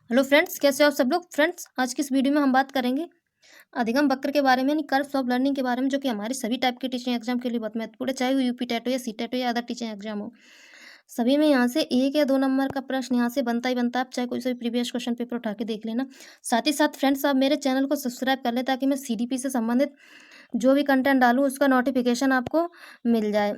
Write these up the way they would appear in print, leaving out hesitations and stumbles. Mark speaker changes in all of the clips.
Speaker 1: Hello friends, कैसे हो आप सब लोग। फ्रेंड्स, आज की इस वीडियो में हम बात करेंगे अधिगम वक्र के बारे में, यानी कर्व्स ऑफ लर्निंग के बारे में, जो कि हमारे सभी टाइप के टीचिंग एग्जाम के लिए बहुत महत्वपूर्ण है, चाहे वो यूपी टेट हो या सी टेट हो या अदर टीचिंग एग्जाम हो। सभी में यहाँ से 1 या 2 नंबर का प्रश्न यहाँ से बनता ही बनता है। आप चाहे कोई सा भी प्रीवियस क्वेश्चन पेपर उठा के देख लेना। साथ ही साथ फ्रेंड्स, आप मेरे चैनल को सब्सक्राइब कर लें ताकि मैं सीडीपी से संबंधित जो भी कंटेंट डालूँ उसका नोटिफिकेशन आपको मिल जाए।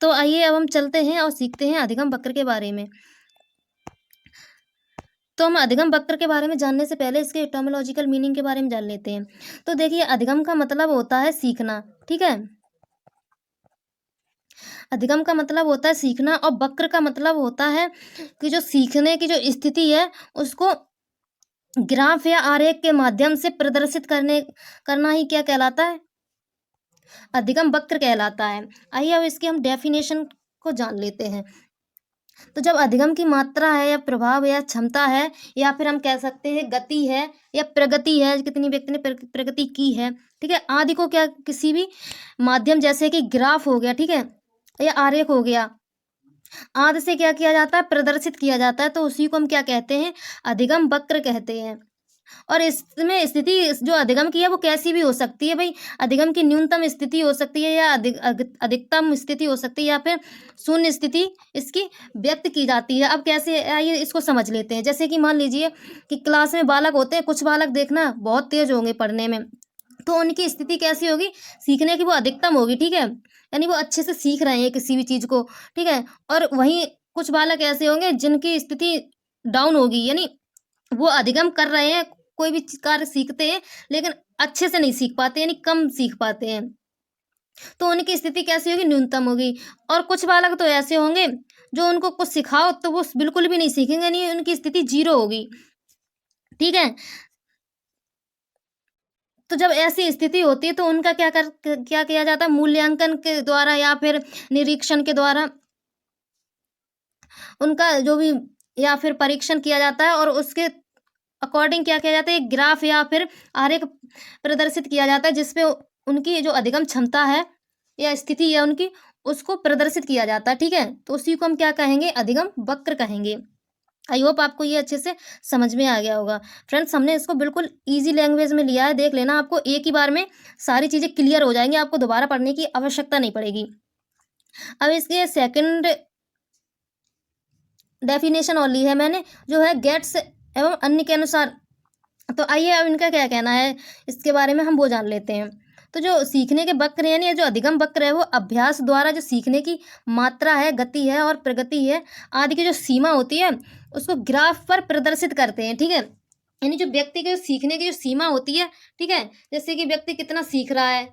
Speaker 1: तो आइए अब हम चलते हैं और सीखते हैं अधिगम वक्र के बारे में। तो हम अधिगम वक्र के बारे में जानने से पहले इसके एटोमोलॉजिकल मीनिंग के बारे में जान लेते हैं। तो देखिए, अधिगम का मतलब होता है सीखना, ठीक है। अधिगम का मतलब होता है सीखना, और वक्र का मतलब होता है कि जो सीखने की जो स्थिति है उसको ग्राफ या आरेख के माध्यम से प्रदर्शित करना ही क्या कहलाता है, अधिगम वक्र कहलाता है। आइए अब इसकी हम डेफिनेशन को जान लेते हैं। तो जब अधिगम की मात्रा है या प्रभाव या क्षमता है, या फिर हम कह सकते हैं गति है या प्रगति है, कितनी व्यक्ति ने प्रगति की है, ठीक है, आदि को क्या किसी भी माध्यम जैसे कि ग्राफ हो गया, ठीक है, या आरेख हो गया, आदि से क्या किया जाता है, प्रदर्शित किया जाता है, तो उसी को हम क्या कहते हैं, अधिगम वक्र कहते हैं। और इसमें स्थिति जो अधिगम की है वो कैसी भी हो सकती है भाई। अधिगम की न्यूनतम स्थिति हो सकती है, या अधिकतम स्थिति हो सकती है, या फिर शून्य स्थिति इसकी व्यक्त की जाती है। अब कैसे, आइए इसको समझ लेते हैं। जैसे कि मान लीजिए कि क्लास में बालक होते हैं, कुछ बालक देखना बहुत तेज होंगे पढ़ने में, तो उनकी स्थिति कैसी होगी, सीखने की वो अधिकतम होगी, ठीक है, यानी वो अच्छे से सीख रहे हैं किसी भी चीज को, ठीक है। और वहीं कुछ बालक ऐसे होंगे जिनकी स्थिति डाउन होगी, यानी वो अधिगम कर रहे हैं, कोई भी कार्य सीखते हैं लेकिन अच्छे से नहीं सीख पाते, यानी कम सीख पाते हैं, तो उनकी स्थिति कैसी होगी, न्यूनतम होगी। और कुछ बालक तो ऐसे होंगे जो उनको कुछ सिखाओ तो वो बिल्कुल भी नहीं सीखेंगे, यानी उनकी स्थिति जीरो होगी, ठीक है। तो जब ऐसी स्थिति होती है तो उनका क्या किया जाता है, मूल्यांकन के द्वारा या फिर निरीक्षण के द्वारा उनका जो भी या फिर परीक्षण किया जाता है, और उसके अकॉर्डिंग क्या किया जाता है, एक ग्राफ या फिर आरेख प्रदर्शित किया जाता है, जिसपे उनकी जो अधिगम क्षमता है या स्थिति है उनकी, उसको प्रदर्शित किया जाता है, ठीक है। तो उसी को हम क्या कहेंगे, अधिगम वक्र कहेंगे। आई होप आपको ये अच्छे से समझ में आ गया होगा। फ्रेंड्स, हमने इसको बिल्कुल ईजी लैंग्वेज में लिया है, देख लेना, आपको एक ही बार में सारी चीज़ें क्लियर हो जाएंगी, आपको दोबारा पढ़ने की आवश्यकता नहीं पड़ेगी। अब इसके सेकंड डेफिनेशन और ली है मैंने, जो है गेट्स एवं अन्य के अनुसार। तो आइए अब इनका क्या कहना है, इसके बारे में हम वो जान लेते हैं। तो जो सीखने के वक्र यानी जो अधिगम वक्र है, वो अभ्यास द्वारा जो सीखने की मात्रा है, गति है और प्रगति है आदि की जो सीमा होती है उसको ग्राफ पर प्रदर्शित करते हैं, ठीक है। यानी जो व्यक्ति के सीखने की जो सीमा होती है, ठीक है, जैसे कि व्यक्ति कितना सीख रहा है,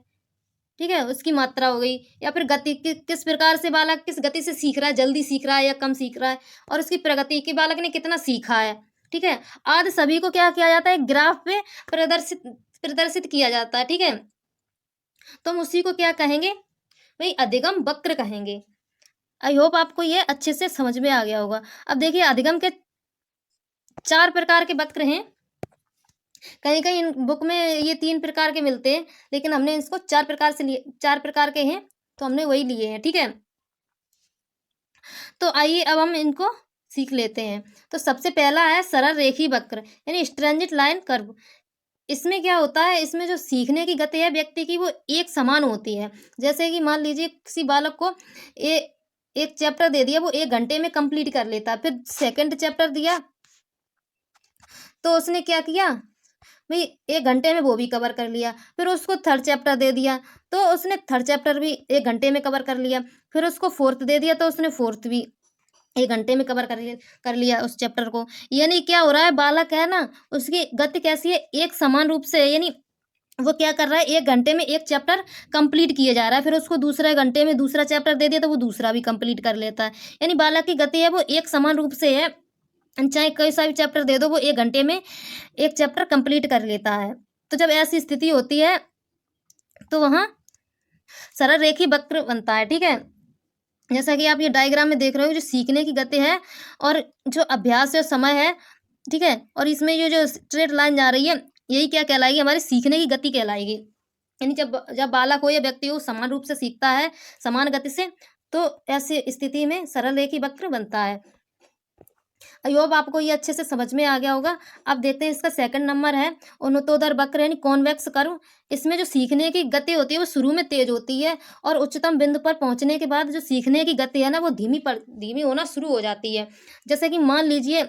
Speaker 1: ठीक है, उसकी मात्रा हो गई, या फिर गति किस प्रकार से बालक किस गति से सीख रहा है, जल्दी सीख रहा है या कम सीख रहा है, और उसकी प्रगति कि बालक ने कितना सीखा है, ठीक है, आदि सभी को क्या किया जाता है, ग्राफ पे प्रदर्शित प्रदर्शित किया जाता है, ठीक है। तो हम उसी को क्या कहेंगे भाई, अधिगम वक्र कहेंगे। आई होप आपको ये अच्छे से समझ में आ गया होगा। अब देखिए, अधिगम के 4 प्रकार के वक्र हैं। कहीं कहीं इन बुक में ये 3 प्रकार के मिलते हैं, लेकिन हमने इसको 4 प्रकार से लिए, 4 प्रकार के हैं तो हमने वही लिए हैं, ठीक है। तो आइए अब हम इनको सीख लेते हैं। तो सबसे पहला है सरल रेखी वक्र, यानी स्ट्रेंजिट लाइन कर्व। इसमें क्या होता है, इसमें जो सीखने की गति है व्यक्ति की वो एक समान होती है। जैसे कि मान लीजिए किसी बालक को एक चैप्टर दे दिया, वो 1 घंटे में कंप्लीट कर लेता, फिर सेकंड चैप्टर दिया तो उसने क्या किया भाई, 1 घंटे में वो भी कवर कर लिया। फिर उसको थर्ड चैप्टर दे दिया तो उसने थर्ड चैप्टर भी 1 घंटे में कवर कर लिया। फिर उसको फोर्थ दे दिया तो उसने फोर्थ भी 1 घंटे में कवर कर लिया उस चैप्टर को। यानी क्या हो रहा है, बालक है ना, उसकी गति कैसी है, एक समान रूप से है, यानी वो क्या कर रहा है, 1 घंटे में एक चैप्टर कंप्लीट किए जा रहा है। फिर उसको दूसरे घंटे में दूसरा चैप्टर दे दिया तो वो दूसरा भी कंप्लीट कर लेता है। यानी बालक की गति है वो एक समान रूप से है, चाहे कोई सा भी चैप्टर दे दो वो 1 घंटे में एक चैप्टर कंप्लीट कर लेता है। तो जब ऐसी स्थिति होती है तो वहाँ सरल रेखी वक्र बनता है, ठीक है। जैसा कि आप ये डायग्राम में देख रहे हो, जो सीखने की गति है और जो अभ्यास है समय है, ठीक है, और इसमें ये जो स्ट्रेट लाइन जा रही है यही क्या कहलाएगी, हमारी सीखने की गति कहलाएगी। यानी जब जब बालक हो या व्यक्ति हो समान रूप से सीखता है, समान गति से, तो ऐसी स्थिति में सरल रेखी वक्र बनता है। आई होप आपको ये अच्छे से समझ में आ गया होगा। अब देखते हैं इसका सेकंड नंबर है अनुत्तोदर वक्र यानी कॉन्वेक्स कर्व। इसमें जो सीखने की गति होती है वो शुरू में तेज होती है और उच्चतम बिंदु पर पहुंचने के बाद जो सीखने की गति है ना वो धीमी होना शुरू हो जाती है। जैसे कि मान लीजिए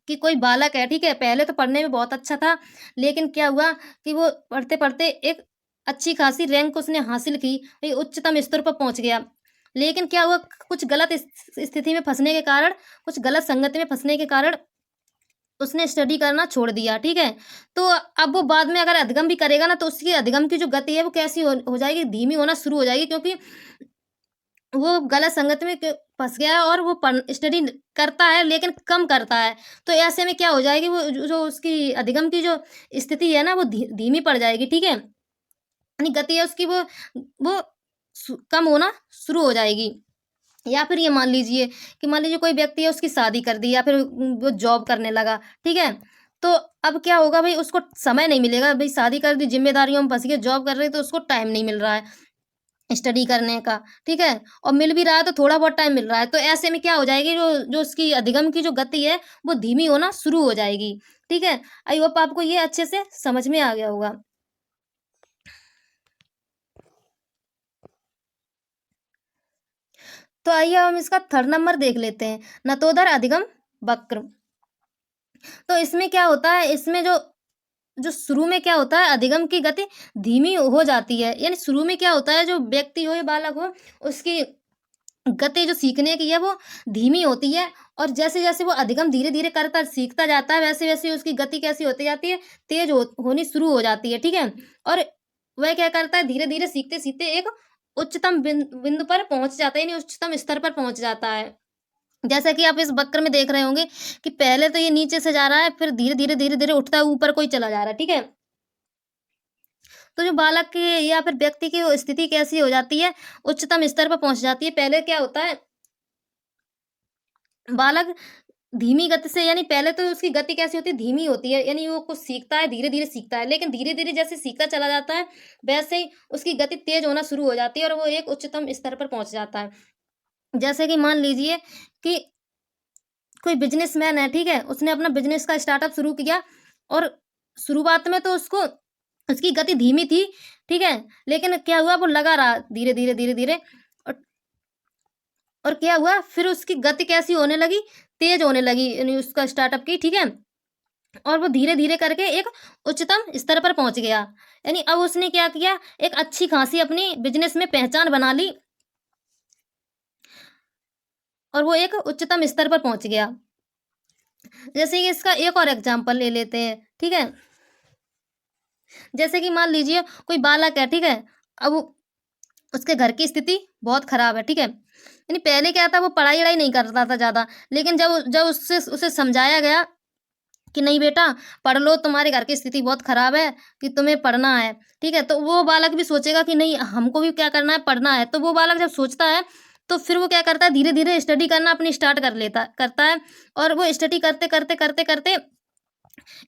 Speaker 1: कि कोई बालक है, ठीक है, पहले तो पढ़ने में बहुत अच्छा था, लेकिन क्या हुआ कि वो पढ़ते-पढ़ते एक अच्छी खासी रैंक उसने हासिल की, एक उच्चतम स्तर पर पहुँच गया। लेकिन क्या हुआ, कुछ गलत स्थिति में फँसने के कारण, कुछ गलत संगति में फँसने के कारण उसने स्टडी करना छोड़ दिया, ठीक है? तो अब वो बाद में अगर अधिगम भी करेगा ना, तो उसकी अधिगम की जो गति है वो कैसी हो जाएगी, धीमी होना शुरू हो जाएगी, क्योंकि वो गलत संगत में फँस गया है और वो स्टडी करता है लेकिन कम करता है। तो ऐसे में क्या हो जाएगी, वो जो उसकी अधिगम की जो स्थिति है ना वो धीमी पड़ जाएगी, ठीक है? यानी गति है उसकी वो कम होना शुरू हो जाएगी। या फिर ये मान लीजिए कि मान लीजिए कोई व्यक्ति है, उसकी शादी कर दी या फिर वो जॉब करने लगा, ठीक है? तो अब क्या होगा भाई, उसको समय नहीं मिलेगा, भाई शादी कर दी, ज़िम्मेदारियों में फँस गया, जॉब कर रही है तो उसको टाइम नहीं मिल रहा है स्टडी करने का, ठीक है? और मिल भी रहा है तो थोड़ा बहुत टाइम मिल रहा है। तो ऐसे में क्या हो जाएगी, जो जो उसकी अधिगम की जो गति है वो धीमी होना शुरू हो जाएगी, ठीक है? आई होप आपको ये अच्छे से समझ में आ गया होगा। तो आइए हम इसका थर्ड नंबर देख लेते हैं, नतोदर अधिगम वक्र। तो इसमें क्या होता है, इसमें जो जो शुरू में क्या होता है, अधिगम की गति धीमी हो जाती है। यानी शुरू में क्या होता है, जो व्यक्ति हो या बालक हो, उसकी गति जो सीखने की है वो धीमी होती है, और जैसे-जैसे वो अधिगम धीरे-धीरे करता सीखता जाता है, वैसे-वैसे उसकी गति कैसी होती जाती है, तेज होनी शुरू हो जाती है, ठीक है? और वह क्या करता है, धीरे-धीरे सीखते-सीखते एक उच्चतम बिंदु पर पहुँच जाता है, यानी उच्चतम स्तर पर पहुँच जाता है। जैसा कि आप इस वक्र में देख रहे होंगे कि पहले तो ये नीचे से जा रहा है, फिर धीरे-धीरे, धीरे-धीरे उठता है, ऊपर कोई चला जा रहा है, ठीक है? तो जो बालक की या फिर व्यक्ति की वो स्थिति कैसी हो जाती है, उच्चतम स्तर पर पहुँच जाती है। पहले क्या होता है, बालक धीमी गति से, यानी पहले तो उसकी गति कैसी होती है, धीमी होती है, यानी वो कुछ सीखता है, धीरे-धीरे सीखता है, लेकिन धीरे-धीरे जैसे सीखता चला जाता है, वैसे ही उसकी गति तेज होना शुरू हो जाती है और वो एक उच्चतम स्तर पर पहुँच जाता है। जैसे कि मान लीजिए कि कोई बिज़नेसमैन है, ठीक है? उसने अपना बिज़नेस का स्टार्टअप शुरू किया और शुरुआत में तो उसको उसकी गति धीमी थी, ठीक है? लेकिन क्या हुआ, वो लगा रहा धीरे-धीरे, धीरे-धीरे, और और क्या हुआ, फिर उसकी गति कैसी होने लगी, तेज़ होने लगी, यानी उसका स्टार्टअप की, ठीक है? और वो धीरे-धीरे करके एक उच्चतम स्तर पर पहुँच गया। यानी अब उसने क्या किया, एक अच्छी खासी अपनी बिज़नेस में पहचान बना ली और वो एक उच्चतम स्तर पर पहुँच गया। जैसे कि इसका एक और एग्ज़ाम्पल ले लेते हैं, ठीक है? जैसे कि मान लीजिए कोई बालक है, ठीक है? अब उसके घर की स्थिति बहुत खराब है, ठीक है? यानी पहले क्या था, वो पढ़ाई-वढ़ाई नहीं करता था ज़्यादा, लेकिन जब जब उससे उसे समझाया गया कि नहीं बेटा पढ़ लो, तुम्हारे घर की स्थिति बहुत खराब है, कि तुम्हें पढ़ना है, ठीक है? तो वो बालक भी सोचेगा कि नहीं, हमको भी क्या करना है, पढ़ना है। तो वो बालक जब सोचता है, तो फिर वो क्या करता है, धीरे-धीरे स्टडी करना अपनी स्टार्ट करता है, और वो स्टडी करते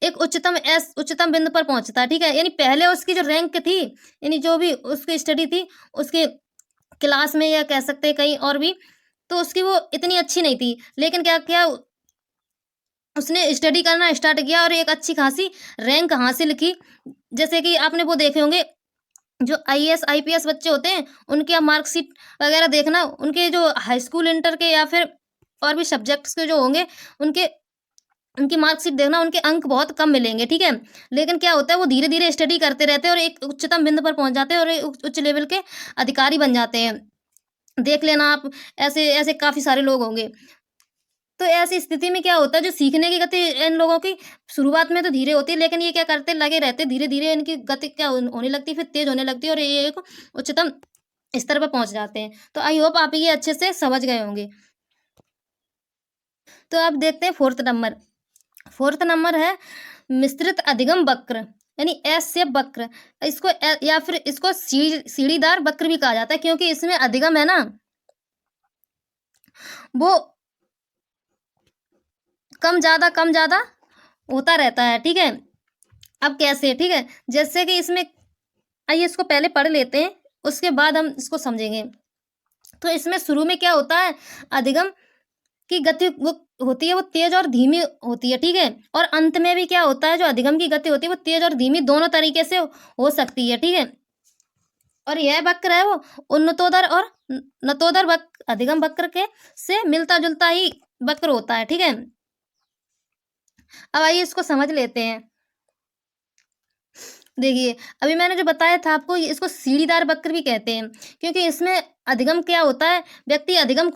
Speaker 1: एक उच्चतम बिंदु पर पहुँचता है, ठीक है? यानी पहले उसकी जो रैंक थी, यानी जो भी उसकी स्टडी थी, उसके क्लास में या कह सकते हैं कहीं और भी, तो उसकी वो इतनी अच्छी नहीं थी। लेकिन क्या किया, उसने स्टडी करना स्टार्ट किया और एक अच्छी खासी रैंक हासिल की। जैसे कि आपने वो देखे होंगे, जो आईएएस, आईपीएस बच्चे होते हैं, उनकी आप मार्कशीट वगैरह देखना, उनके जो हाई स्कूल, इंटर के या फिर और भी सब्जेक्ट्स के जो होंगे, उनके उनकी मार्कशीट देखना, उनके अंक बहुत कम मिलेंगे, ठीक है? लेकिन क्या होता है, वो धीरे-धीरे स्टडी करते रहते हैं और एक उच्चतम बिंदु पर पहुँच जाते हैं और एक उच्च लेवल के अधिकारी बन जाते हैं। देख लेना आप, ऐसे ऐसे काफ़ी सारे लोग होंगे। तो ऐसी स्थिति में क्या होता है, जो सीखने की गति इन लोगों की शुरुआत में तो धीरे होती है, लेकिन ये क्या करते हैं, लगे रहते हैं, धीरे-धीरे इनकी गति क्या होने लगती है, फिर तेज़ होने लगती है और ये एक उच्चतम स्तर पर पहुँच जाते हैं। तो आई होप आप ये अच्छे से समझ गए होंगे। तो अब देखते हैं फोर्थ नंबर। फोर्थ नंबर है मिश्रित अधिगम वक्र, यानी एस शेप वक्र। इसको या फिर इसको सीढ़ीदार वक्र भी कहा जाता है, क्योंकि इसमें अधिगम है ना, वो कम ज़्यादा होता रहता है, ठीक है? अब कैसे, ठीक है? जैसे कि इसमें, आइए इसको पहले पढ़ लेते हैं, उसके बाद हम इसको समझेंगे। तो इसमें शुरू में क्या होता है, अधिगम की गति वो होती है वो तेज और धीमी होती है, ठीक है। और अंत में भी क्या होता है, जो अधिगम की गति होती है वो तेज और धीमी दोनों तरीके से हो सकती है, ठीक है। और यह वक्र है वो उन्नतोदर और नतोदर वक्र, अधिगम वक्र के से मिलता जुलता ही वक्र होता है, ठीक है। अब आइए इसको समझ लेते हैं। देखिए, अभी मैंने जो बताया था आपको, इसको सीढ़ीदार वक्र भी कहते हैं, क्योंकि इसमें अधिगम क्या होता है, व्यक्ति अधिगम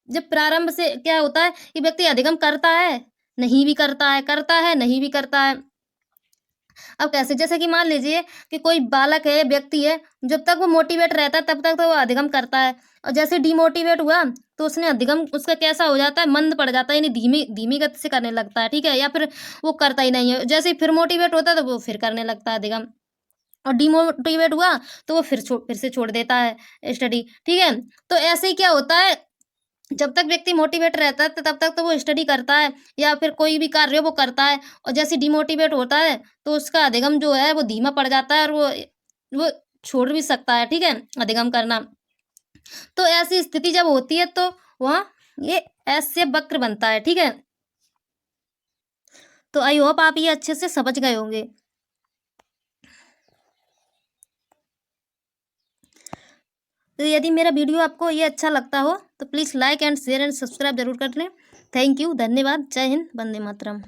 Speaker 1: जब प्रारंभ से क्या होता है कि व्यक्ति अधिगम करता है, नहीं भी करता है, करता है, नहीं भी करता है। अब कैसे, जैसे कि मान लीजिए कि कोई बालक है, व्यक्ति है, जब तक वो मोटिवेट रहता है तब तक तो वो अधिगम करता है, और जैसे डिमोटिवेट हुआ तो उसने अधिगम उसका कैसा हो जाता है, मंद पड़ जाता है, यानी धीमी धीमी गति से करने लगता है, ठीक है, या फिर वो करता ही नहीं है। जैसे ही फिर मोटिवेट होता है तो वो फिर करने लगता है अधिगम, और डिमोटिवेट हुआ तो वो फिर से छोड़ देता है स्टडी, ठीक है। तो ऐसे ही क्या होता है, जब तक व्यक्ति मोटिवेट रहता है तो तब तक तो वो स्टडी करता है या फिर कोई भी कार्य वो करता है, और जैसे डिमोटिवेट होता है तो उसका अधिगम जो है वो धीमा पड़ जाता है, और वो छोड़ भी सकता है, ठीक है, अधिगम करना। तो ऐसी स्थिति जब होती है तो वहाँ ये ऐसे वक्र बनता है, ठीक है। तो आई होप आप ये अच्छे से समझ गए होंगे। तो यदि मेरा वीडियो आपको ये अच्छा लगता हो तो please like and share and subscribe जरूर कर लें। थैंक यू, धन्यवाद, जय हिंद, वंदे मातरम।